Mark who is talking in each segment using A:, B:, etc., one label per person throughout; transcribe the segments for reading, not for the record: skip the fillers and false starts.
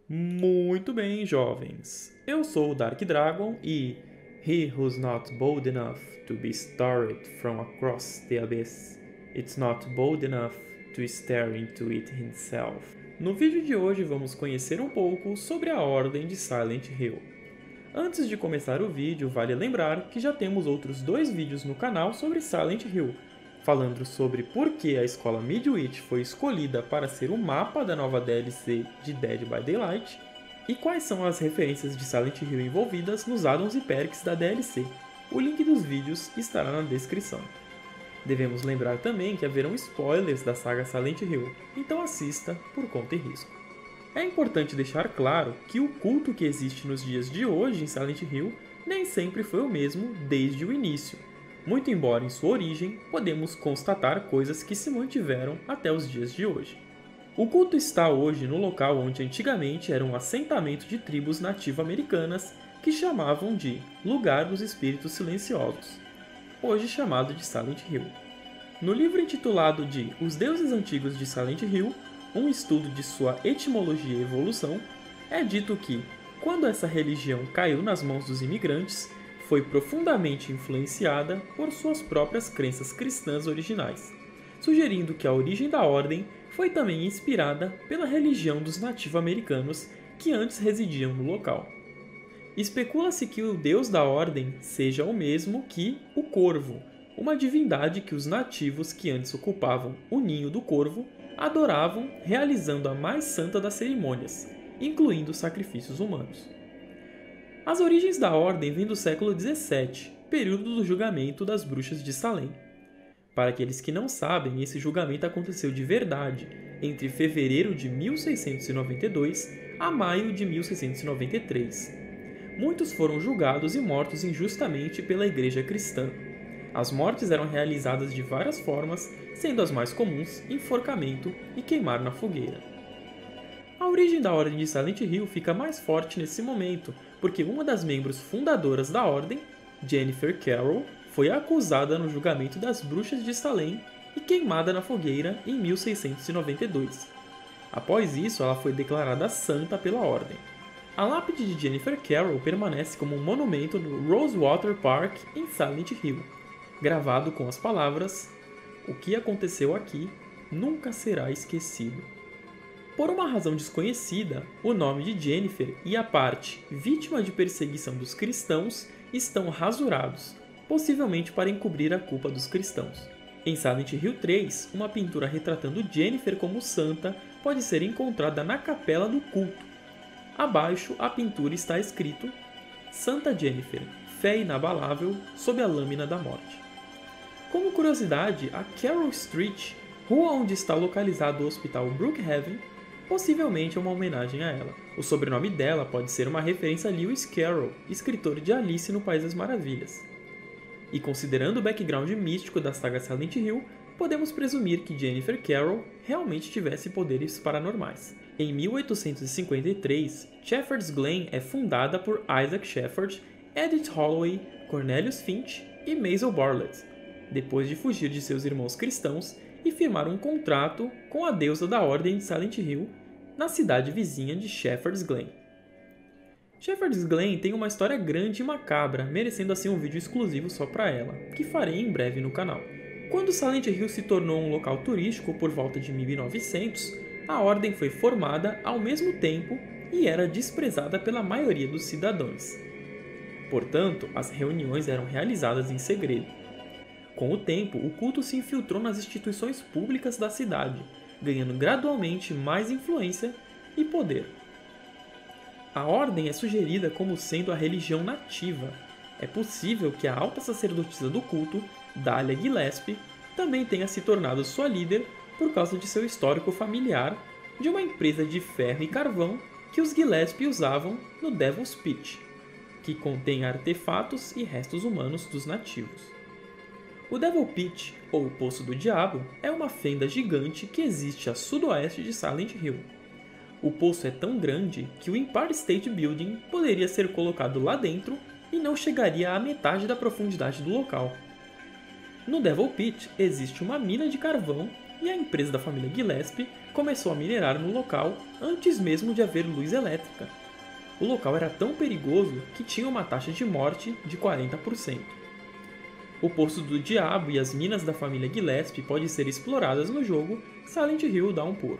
A: Muito bem, jovens. Eu sou o Dark Dragon e He who's not bold enough to be started from across the abyss, it's not bold enough to stare into it himself. No vídeo de hoje vamos conhecer um pouco sobre a Ordem de Silent Hill. Antes de começar o vídeo, vale lembrar que já temos outros 2 vídeos no canal sobre Silent Hill, falando sobre por que a escola Midwich foi escolhida para ser o mapa da nova DLC de Dead by Daylight e quais são as referências de Silent Hill envolvidas nos addons e perks da DLC. O link dos vídeos estará na descrição. Devemos lembrar também que haverão spoilers da saga Silent Hill, então assista por conta e risco. É importante deixar claro que o culto que existe nos dias de hoje em Silent Hill nem sempre foi o mesmo desde o início. Muito embora em sua origem, podemos constatar coisas que se mantiveram até os dias de hoje. O culto está hoje no local onde antigamente era um assentamento de tribos nativo-americanas que chamavam de Lugar dos Espíritos Silenciosos, hoje chamado de Silent Hill. No livro intitulado de Os Deuses Antigos de Silent Hill, um estudo de sua etimologia e evolução, é dito que, quando essa religião caiu nas mãos dos imigrantes, foi profundamente influenciada por suas próprias crenças cristãs originais, sugerindo que a origem da ordem foi também inspirada pela religião dos nativo-americanos que antes residiam no local. Especula-se que o deus da ordem seja o mesmo que o Corvo, uma divindade que os nativos que antes ocupavam o ninho do corvo adoravam, realizando a mais santa das cerimônias, incluindo sacrifícios humanos. As origens da Ordem vêm do século XVII, período do julgamento das bruxas de Salem. Para aqueles que não sabem, esse julgamento aconteceu de verdade entre fevereiro de 1692 a maio de 1693. Muitos foram julgados e mortos injustamente pela Igreja Cristã. As mortes eram realizadas de várias formas, sendo as mais comuns enforcamento e queimar na fogueira. A origem da Ordem de Silent Hill fica mais forte nesse momento, porque uma das membros fundadoras da Ordem, Jennifer Carroll, foi acusada no julgamento das bruxas de Salem e queimada na fogueira em 1692. Após isso, ela foi declarada santa pela Ordem. A lápide de Jennifer Carroll permanece como um monumento no Rosewater Park, em Silent Hill, gravado com as palavras: "O que aconteceu aqui nunca será esquecido". Por uma razão desconhecida, o nome de Jennifer e a parte vítima de perseguição dos cristãos estão rasurados, possivelmente para encobrir a culpa dos cristãos. Em Silent Hill 3, uma pintura retratando Jennifer como santa pode ser encontrada na capela do culto. Abaixo, a pintura está escrito: Santa Jennifer, fé inabalável sob a lâmina da morte. Como curiosidade, a Carroll Street, rua onde está localizado o Hospital Brookhaven, possivelmente é uma homenagem a ela. O sobrenome dela pode ser uma referência a Lewis Carroll, escritor de Alice no País das Maravilhas. E considerando o background místico da saga Silent Hill, podemos presumir que Jennifer Carroll realmente tivesse poderes paranormais. Em 1853, Shepherd's Glen é fundada por Isaac Shepherd, Edith Holloway, Cornelius Finch e Maisel Bartlett, depois de fugir de seus irmãos cristãos e firmar um contrato com a deusa da Ordem de Silent Hill na cidade vizinha de Shepherd's Glen. Shepherd's Glen tem uma história grande e macabra, merecendo assim um vídeo exclusivo só para ela, que farei em breve no canal. Quando Silent Hill se tornou um local turístico por volta de 1900, a Ordem foi formada ao mesmo tempo e era desprezada pela maioria dos cidadãos. Portanto, as reuniões eram realizadas em segredo. Com o tempo, o culto se infiltrou nas instituições públicas da cidade, ganhando gradualmente mais influência e poder. A Ordem é sugerida como sendo a religião nativa. É possível que a alta sacerdotisa do culto, Dahlia Gillespie, também tenha se tornado sua líder por causa de seu histórico familiar de uma empresa de ferro e carvão que os Gillespie usavam no Devil's Pit, que contém artefatos e restos humanos dos nativos. O Devil Pit, ou o Poço do Diabo, é uma fenda gigante que existe a sudoeste de Silent Hill. O poço é tão grande que o Empire State Building poderia ser colocado lá dentro e não chegaria à metade da profundidade do local. No Devil Pit existe uma mina de carvão e a empresa da família Gillespie começou a minerar no local antes mesmo de haver luz elétrica. O local era tão perigoso que tinha uma taxa de morte de 40%. O Poço do Diabo e as minas da família Gillespie podem ser exploradas no jogo Silent Hill Downpour.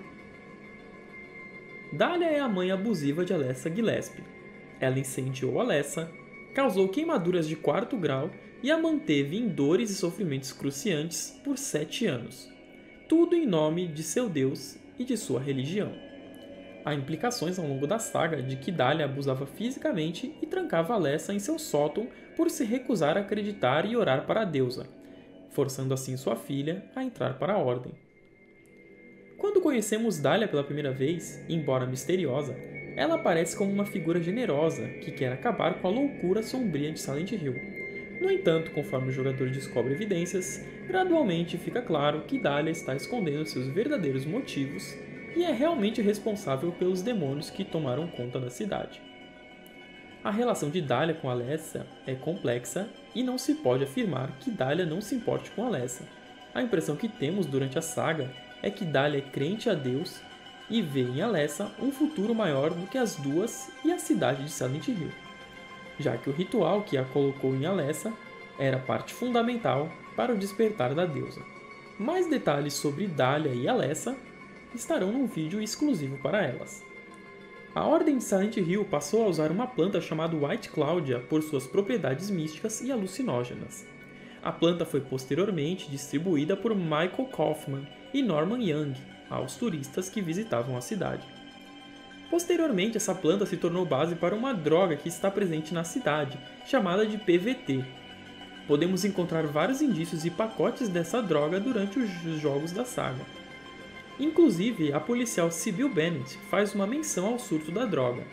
A: Dahlia é a mãe abusiva de Alessa Gillespie. Ela incendiou Alessa, causou queimaduras de 4º grau e a manteve em dores e sofrimentos cruciantes por 7 anos. Tudo em nome de seu Deus e de sua religião. Há implicações ao longo da saga de que Dahlia abusava fisicamente e trancava Alessa em seu sótão por se recusar a acreditar e orar para a deusa, forçando assim sua filha a entrar para a Ordem. Quando conhecemos Dahlia pela primeira vez, embora misteriosa, ela aparece como uma figura generosa que quer acabar com a loucura sombria de Silent Hill. No entanto, conforme o jogador descobre evidências, gradualmente fica claro que Dahlia está escondendo seus verdadeiros motivos e é realmente responsável pelos demônios que tomaram conta da cidade. A relação de Dahlia com Alessa é complexa e não se pode afirmar que Dahlia não se importe com Alessa. A impressão que temos durante a saga é que Dahlia é crente a Deus e vê em Alessa um futuro maior do que as duas e a cidade de Silent Hill, já que o ritual que a colocou em Alessa era parte fundamental para o despertar da deusa. Mais detalhes sobre Dahlia e Alessa estarão num vídeo exclusivo para elas. A Ordem de Silent Hill passou a usar uma planta chamada White Claudia por suas propriedades místicas e alucinógenas. A planta foi posteriormente distribuída por Michael Kaufman e Norman Young aos turistas que visitavam a cidade. Posteriormente, essa planta se tornou base para uma droga que está presente na cidade, chamada de PVT. Podemos encontrar vários indícios e pacotes dessa droga durante os jogos da saga. Inclusive, a policial Sybil Bennett faz uma menção ao surto da droga.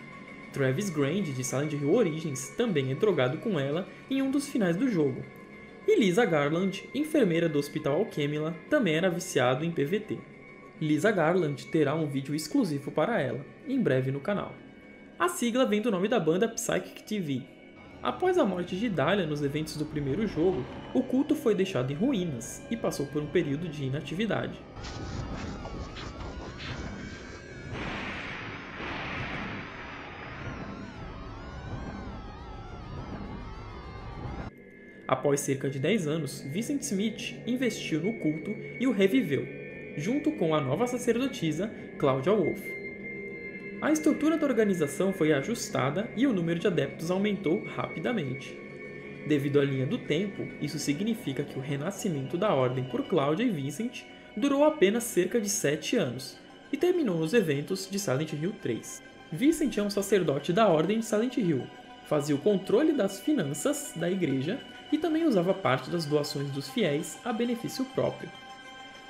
A: Travis Grande, de Silent Hill Origins, também é drogado com ela em um dos finais do jogo. E Lisa Garland, enfermeira do Hospital Alchemila, também era viciado em PVT. Lisa Garland terá um vídeo exclusivo para ela, em breve no canal. A sigla vem do nome da banda Psychic TV. Após a morte de Dahlia nos eventos do primeiro jogo, o culto foi deixado em ruínas e passou por um período de inatividade. Após cerca de 10 anos, Vincent Smith investiu no culto e o reviveu, junto com a nova sacerdotisa, Claudia Wolf. A estrutura da organização foi ajustada e o número de adeptos aumentou rapidamente. Devido à linha do tempo, isso significa que o renascimento da Ordem por Claudia e Vincent durou apenas cerca de 7 anos e terminou nos eventos de Silent Hill 3. Vincent é um sacerdote da Ordem de Silent Hill, fazia o controle das finanças da igreja e também usava parte das doações dos fiéis a benefício próprio.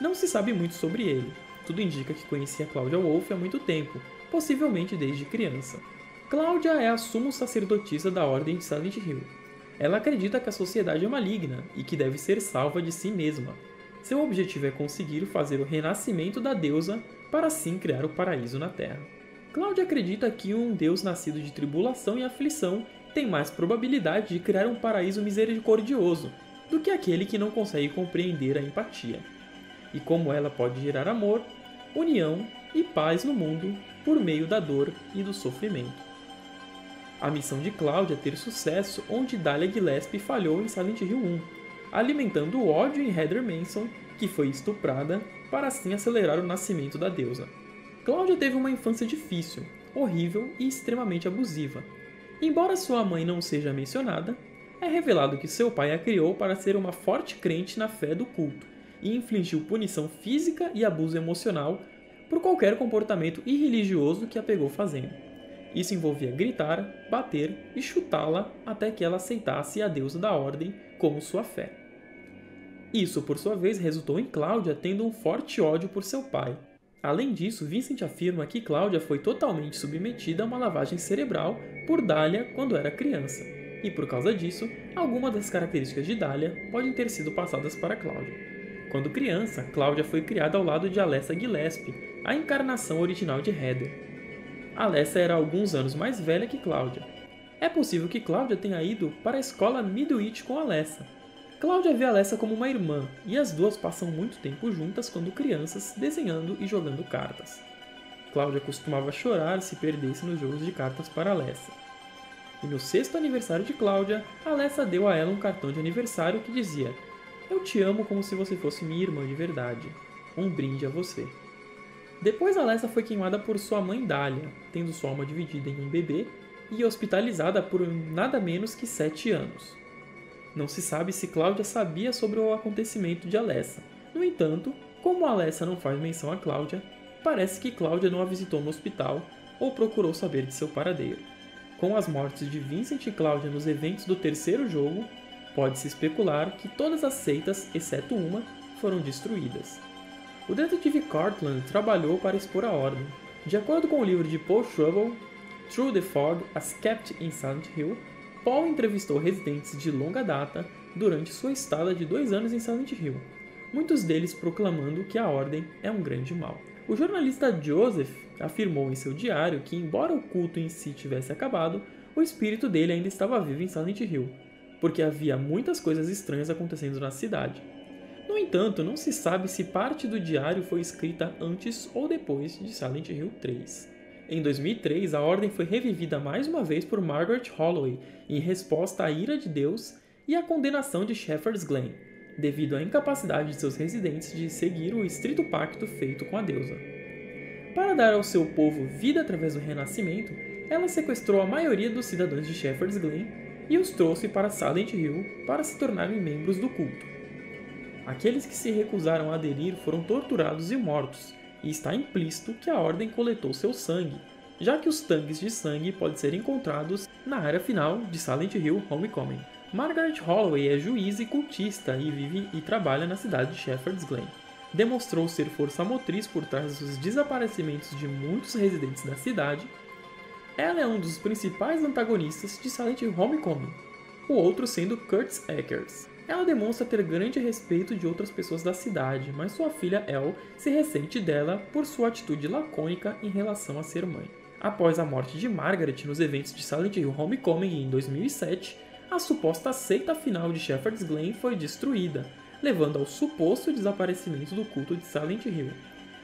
A: Não se sabe muito sobre ele, tudo indica que conhecia Claudia Wolf há muito tempo, possivelmente desde criança. Claudia é a sumo sacerdotisa da Ordem de Silent Hill. Ela acredita que a sociedade é maligna e que deve ser salva de si mesma. Seu objetivo é conseguir fazer o renascimento da deusa para assim criar o paraíso na Terra. Claudia acredita que um deus nascido de tribulação e aflição tem mais probabilidade de criar um paraíso misericordioso do que aquele que não consegue compreender a empatia. E como ela pode gerar amor, união e paz no mundo por meio da dor e do sofrimento. A missão de Claudia é ter sucesso onde Dahlia Gillespie falhou em Silent Hill 1, alimentando o ódio em Heather Manson, que foi estuprada, para assim acelerar o nascimento da deusa. Claudia teve uma infância difícil, horrível e extremamente abusiva. Embora sua mãe não seja mencionada, é revelado que seu pai a criou para ser uma forte crente na fé do culto e infligiu punição física e abuso emocional por qualquer comportamento irreligioso que a pegou fazendo. Isso envolvia gritar, bater e chutá-la até que ela aceitasse a deusa da ordem como sua fé. Isso, por sua vez, resultou em Claudia tendo um forte ódio por seu pai. Além disso, Vincent afirma que Claudia foi totalmente submetida a uma lavagem cerebral por Dahlia quando era criança, e por causa disso, algumas das características de Dahlia podem ter sido passadas para Claudia. Quando criança, Claudia foi criada ao lado de Alessa Gillespie, a encarnação original de Heather. Alessa era alguns anos mais velha que Claudia. É possível que Claudia tenha ido para a escola Midwich com Alessa. Cláudia vê Alessa como uma irmã, e as duas passam muito tempo juntas quando crianças, desenhando e jogando cartas. Cláudia costumava chorar se perdesse nos jogos de cartas para Alessa. E no 6º aniversário de Cláudia, Alessa deu a ela um cartão de aniversário que dizia: "Eu te amo como se você fosse minha irmã de verdade. Um brinde a você." Depois Alessa foi queimada por sua mãe Dália, tendo sua alma dividida em um bebê, e hospitalizada por nada menos que 7 anos. Não se sabe se Cláudia sabia sobre o acontecimento de Alessa. No entanto, como Alessa não faz menção a Cláudia, parece que Cláudia não a visitou no hospital ou procurou saber de seu paradeiro. Com as mortes de Vincent e Cláudia nos eventos do 3º jogo, pode-se especular que todas as seitas, exceto uma, foram destruídas. O detetive Cortland trabalhou para expor a ordem. De acordo com o livro de Paul Strubel, Through the Fog, As Kept in Silent Hill, Paul entrevistou residentes de longa data durante sua estada de 2 anos em Silent Hill, muitos deles proclamando que a Ordem é um grande mal. O jornalista Joseph afirmou em seu diário que, embora o culto em si tivesse acabado, o espírito dele ainda estava vivo em Silent Hill, porque havia muitas coisas estranhas acontecendo na cidade. No entanto, não se sabe se parte do diário foi escrita antes ou depois de Silent Hill 3. Em 2003, a Ordem foi revivida mais uma vez por Margaret Holloway em resposta à ira de Deus e à condenação de Shepherd's Glen, devido à incapacidade de seus residentes de seguir o estrito pacto feito com a deusa. Para dar ao seu povo vida através do renascimento, ela sequestrou a maioria dos cidadãos de Shepherd's Glen e os trouxe para Silent Hill para se tornarem membros do culto. Aqueles que se recusaram a aderir foram torturados e mortos, e está implícito que a Ordem coletou seu sangue, já que os tanques de sangue podem ser encontrados na área final de Silent Hill Homecoming. Margaret Holloway é juíza e cultista e vive e trabalha na cidade de Shepherd's Glen. Demonstrou ser força motriz por trás dos desaparecimentos de muitos residentes da cidade. Ela é um dos principais antagonistas de Silent Hill Homecoming, o outro sendo Curtis Eckers. Ela demonstra ter grande respeito de outras pessoas da cidade, mas sua filha Elle se ressente dela por sua atitude lacônica em relação a ser mãe. Após a morte de Margaret nos eventos de Silent Hill Homecoming em 2007, a suposta seita final de Shepherd's Glen foi destruída, levando ao suposto desaparecimento do culto de Silent Hill,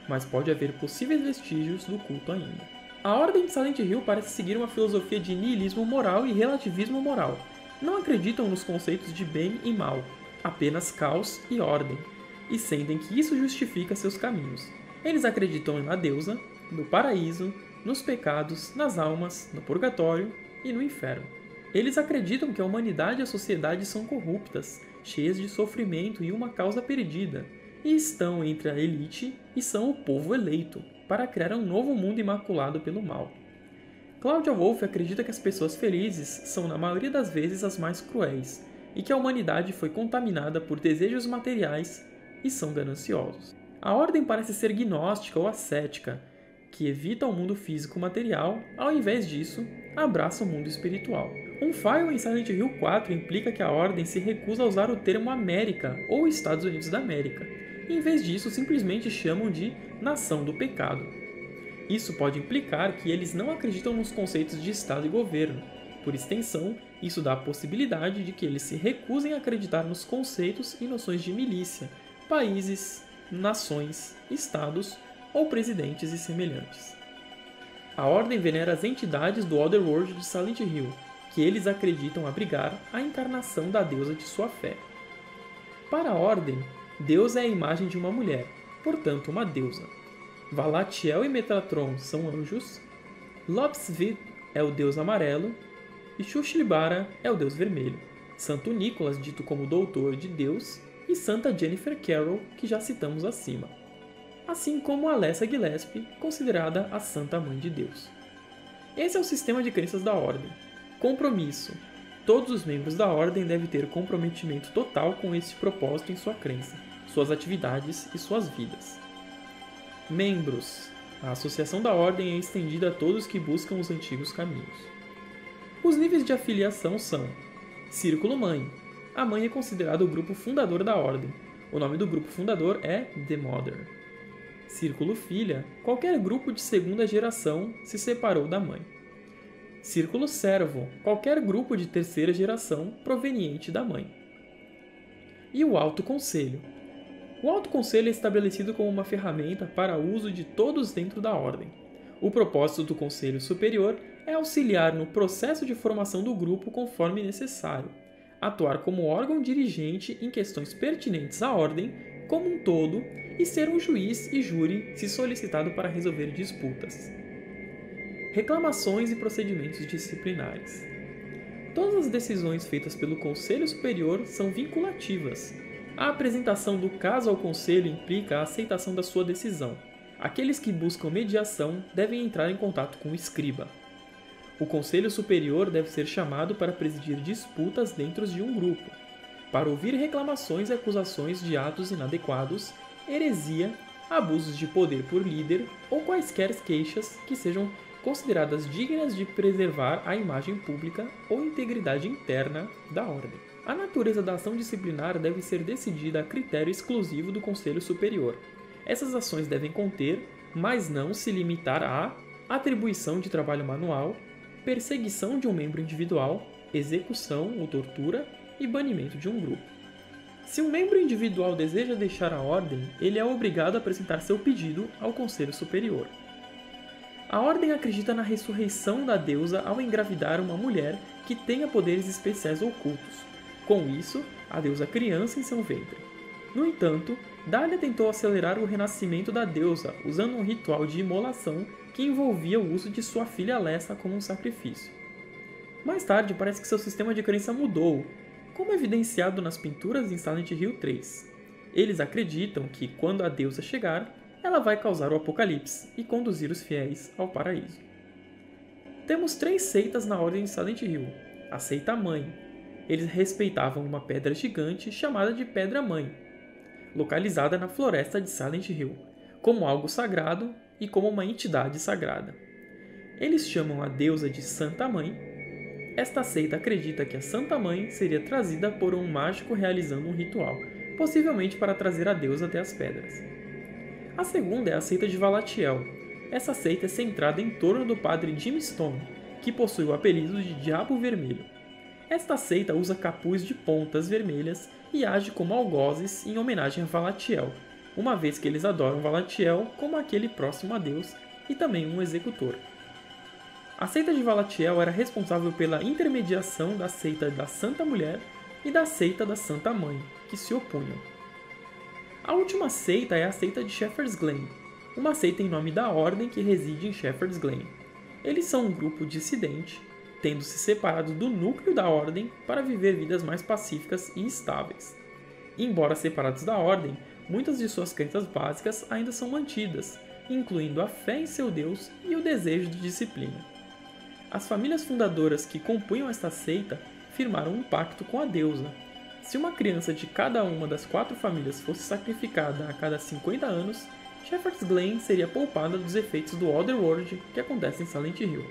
A: mas pode haver possíveis vestígios do culto ainda. A Ordem de Silent Hill parece seguir uma filosofia de niilismo moral e relativismo moral. Não acreditam nos conceitos de bem e mal, apenas caos e ordem, e sentem que isso justifica seus caminhos. Eles acreditam na deusa, no paraíso, nos pecados, nas almas, no purgatório e no inferno. Eles acreditam que a humanidade e a sociedade são corruptas, cheias de sofrimento e uma causa perdida, e estão entre a elite e são o povo eleito, para criar um novo mundo imaculado pelo mal. Claudia Wolfe acredita que as pessoas felizes são, na maioria das vezes, as mais cruéis, e que a humanidade foi contaminada por desejos materiais e são gananciosos. A Ordem parece ser gnóstica ou ascética, que evita o mundo físico material, ao invés disso, abraça o mundo espiritual. Um falho em Silent Hill 4 implica que a Ordem se recusa a usar o termo América ou Estados Unidos da América, e em vez disso simplesmente chamam de Nação do Pecado. Isso pode implicar que eles não acreditam nos conceitos de Estado e governo. Por extensão, isso dá a possibilidade de que eles se recusem a acreditar nos conceitos e noções de milícia, países, nações, estados ou presidentes e semelhantes. A Ordem venera as entidades do Otherworld de Silent Hill, que eles acreditam abrigar a encarnação da deusa de sua fé. Para a Ordem, Deus é a imagem de uma mulher, portanto uma deusa. Valatiel e Metatron são anjos, Lobsvit é o deus amarelo e Xuxlibara é o deus vermelho. Santo Nicholas, dito como doutor de Deus, e Santa Jennifer Carroll, que já citamos acima. Assim como Alessa Gillespie, considerada a Santa Mãe de Deus. Esse é o sistema de crenças da Ordem. Compromisso. Todos os membros da Ordem devem ter comprometimento total com este propósito em sua crença, suas atividades e suas vidas. Membros. A associação da Ordem é estendida a todos que buscam os antigos caminhos. Os níveis de afiliação são: Círculo Mãe. A mãe é considerada o grupo fundador da Ordem. O nome do grupo fundador é The Mother. Círculo Filha. Qualquer grupo de segunda geração se separou da mãe. Círculo Servo. Qualquer grupo de terceira geração proveniente da mãe. e o Alto Conselho. O Alto Conselho é estabelecido como uma ferramenta para uso de todos dentro da Ordem. O propósito do Conselho Superior é auxiliar no processo de formação do grupo conforme necessário, atuar como órgão dirigente em questões pertinentes à Ordem como um todo e ser um juiz e júri se solicitado para resolver disputas. Reclamações e procedimentos disciplinares. Todas as decisões feitas pelo Conselho Superior são vinculativas. A apresentação do caso ao Conselho implica a aceitação da sua decisão. Aqueles que buscam mediação devem entrar em contato com o escriba. O Conselho Superior deve ser chamado para presidir disputas dentro de um grupo, para ouvir reclamações e acusações de atos inadequados, heresia, abusos de poder por líder ou quaisquer queixas que sejam consideradas dignas de preservar a imagem pública ou integridade interna da Ordem. A natureza da ação disciplinar deve ser decidida a critério exclusivo do Conselho Superior. Essas ações devem conter, mas não se limitar a, atribuição de trabalho manual, perseguição de um membro individual, execução ou tortura e banimento de um grupo. Se um membro individual deseja deixar a Ordem, ele é obrigado a apresentar seu pedido ao Conselho Superior. A Ordem acredita na ressurreição da deusa ao engravidar uma mulher que tenha poderes especiais ocultos. Com isso, a deusa criança em seu ventre. No entanto, Dália tentou acelerar o renascimento da deusa usando um ritual de imolação que envolvia o uso de sua filha Lessa como um sacrifício. Mais tarde, parece que seu sistema de crença mudou, como evidenciado nas pinturas em Silent Hill 3. Eles acreditam que, quando a deusa chegar, ela vai causar o apocalipse e conduzir os fiéis ao paraíso. Temos 3 seitas na Ordem de Silent Hill. A seita Mãe. Eles respeitavam uma pedra gigante chamada de Pedra Mãe, localizada na floresta de Silent Hill, como algo sagrado e como uma entidade sagrada. Eles chamam a deusa de Santa Mãe. Esta seita acredita que a Santa Mãe seria trazida por um mágico realizando um ritual, possivelmente para trazer a deusa até as pedras. A segunda é a seita de Valatiel. Essa seita é centrada em torno do padre Jim Stone, que possui o apelido de Diabo Vermelho. Esta seita usa capuz de pontas vermelhas e age como algozes em homenagem a Valatiel, uma vez que eles adoram Valatiel como aquele próximo a Deus e também um executor. A seita de Valatiel era responsável pela intermediação da seita da Santa Mulher e da seita da Santa Mãe, que se opunham. A última seita é a seita de Shepherd's Glen, uma seita em nome da Ordem que reside em Shepherd's Glen. Eles são um grupo dissidente, tendo se separado do núcleo da Ordem para viver vidas mais pacíficas e estáveis. Embora separados da Ordem, muitas de suas crenças básicas ainda são mantidas, incluindo a fé em seu Deus e o desejo de disciplina. As famílias fundadoras que compunham esta seita firmaram um pacto com a deusa. Se uma criança de cada uma das 4 famílias fosse sacrificada a cada 50 anos, Shepherd's Glen seria poupada dos efeitos do Otherworld que acontece em Silent Hill.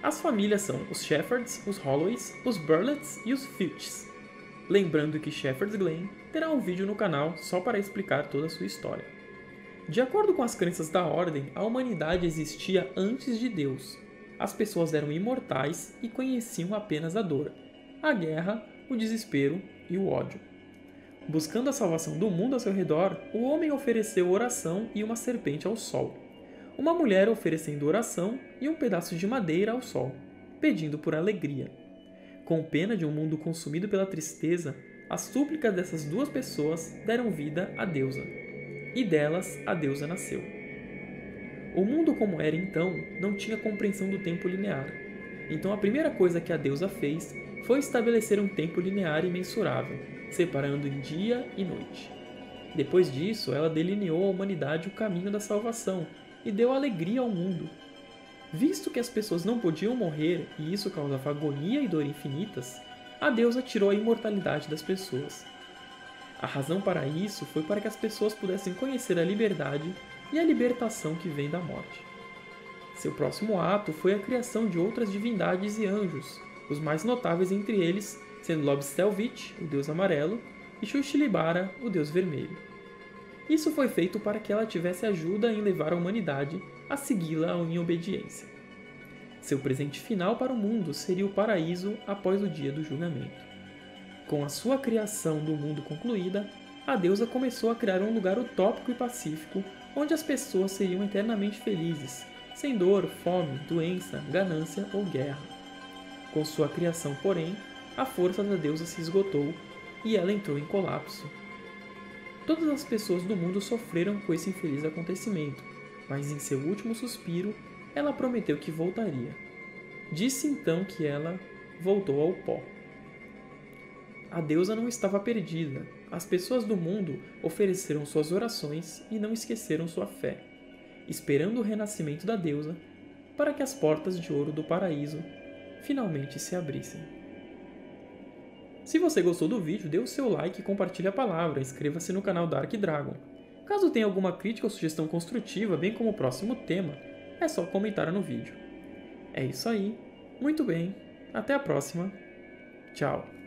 A: As famílias são os Shepherds, os Holloways, os Burletts e os Filches. Lembrando que Shepherd's Glen terá um vídeo no canal só para explicar toda a sua história. De acordo com as crenças da Ordem, a humanidade existia antes de Deus. As pessoas eram imortais e conheciam apenas a dor, a guerra, o desespero e o ódio. Buscando a salvação do mundo ao seu redor, o homem ofereceu oração e uma serpente ao sol. Uma mulher oferecendo oração e um pedaço de madeira ao sol, pedindo por alegria. Com pena de um mundo consumido pela tristeza, as súplicas dessas 2 pessoas deram vida à deusa. E delas a deusa nasceu. O mundo como era então não tinha compreensão do tempo linear. Então a primeira coisa que a deusa fez foi estabelecer um tempo linear e mensurável, separando em dia e noite. Depois disso, ela delineou à humanidade o caminho da salvação e deu alegria ao mundo. Visto que as pessoas não podiam morrer e isso causava agonia e dor infinitas, a deusa tirou a imortalidade das pessoas. A razão para isso foi para que as pessoas pudessem conhecer a liberdade e a libertação que vem da morte. Seu próximo ato foi a criação de outras divindades e anjos, os mais notáveis entre eles sendo Lobstelvich, o deus amarelo, e Xuxilibara, o deus vermelho. Isso foi feito para que ela tivesse ajuda em levar a humanidade a segui-la em obediência. Seu presente final para o mundo seria o paraíso após o dia do julgamento. Com a sua criação do mundo concluída, a deusa começou a criar um lugar utópico e pacífico onde as pessoas seriam eternamente felizes, sem dor, fome, doença, ganância ou guerra. Com sua criação, porém, a força da deusa se esgotou e ela entrou em colapso. Todas as pessoas do mundo sofreram com esse infeliz acontecimento, mas em seu último suspiro, ela prometeu que voltaria. Disse então que ela voltou ao pó. A deusa não estava perdida. As pessoas do mundo ofereceram suas orações e não esqueceram sua fé, esperando o renascimento da deusa para que as portas de ouro do paraíso finalmente se abrissem. Se você gostou do vídeo, dê o seu like e compartilhe a palavra. Inscreva-se no canal Dark Dragon. Caso tenha alguma crítica ou sugestão construtiva, bem como o próximo tema, é só comentar no vídeo. É isso aí. Muito bem. Até a próxima. Tchau.